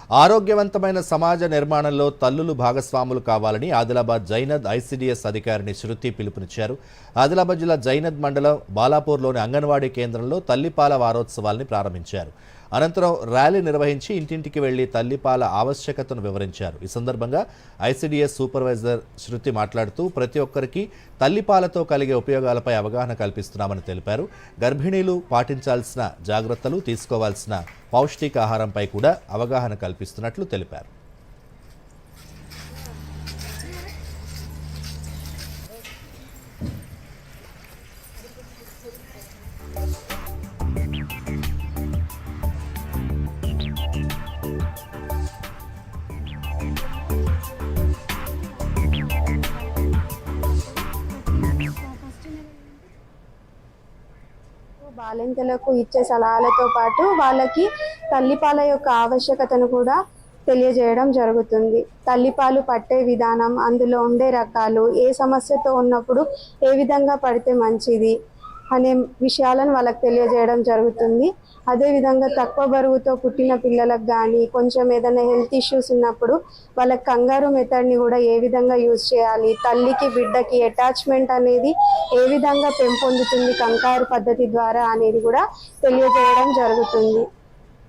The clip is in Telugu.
ఆరోగ్యవంతమైన సమాజ నిర్మాణంలో తల్లులు భాగస్వాములు కావాలని ఆదిలాబాద్ జైనద్ ఐసిడిఎస్ అధికారిని శృతి పిలుపునిచ్చారు. ఆదిలాబాద్ జిల్లా జైనద్ మండలం బాలాపూర్లోని అంగన్వాడీ కేంద్రంలో తల్లిపాల వారోత్సవాల్ని ప్రారంభించారు. అనంతరం ర్యాలీ నిర్వహించి ఇంటింటికి వెళ్లి తల్లిపాల ఆవశ్యకతను వివరించారు. ఈ సందర్భంగా ఐసిడిఎస్ సూపర్వైజర్ శృతి మాట్లాడుతూ ప్రతి ఒక్కరికి తల్లిపాలతో కలిగే ఉపయోగాలపై అవగాహన కల్పిస్తున్నామని తెలిపారు. గర్భిణీలు పాటించాల్సిన జాగ్రత్తలు, తీసుకోవాల్సిన పౌష్టికాహారంపై కూడా అవగాహన కల్పిస్తున్నట్లు తెలిపారు. బాలింతలకు ఇచ్చే సలహాలతో పాటు వాళ్ళకి తల్లిపాల యొక్క ఆవశ్యకతను కూడా తెలియజేయడం జరుగుతుంది. తల్లిపాలు పట్టే విధానం, అందులో ఉండే రకాలు, ఏ సమస్యతో ఉన్నప్పుడు ఏ విధంగా పడితే మంచిది అనే విషయాలను వాళ్ళకి తెలియజేయడం జరుగుతుంది. అదేవిధంగా తక్కువ బరువుతో పుట్టిన పిల్లలకు కానీ కొంచెం ఏదైనా హెల్త్ ఇష్యూస్ ఉన్నప్పుడు వాళ్ళకి కంగారు మెథడ్ని కూడా ఏ విధంగా యూజ్ చేయాలి, తల్లికి బిడ్డకి అటాచ్మెంట్ అనేది ఏ విధంగా పెంపొందుతుంది కంగారు పద్ధతి ద్వారా అనేది కూడా తెలియజేయడం జరుగుతుంది.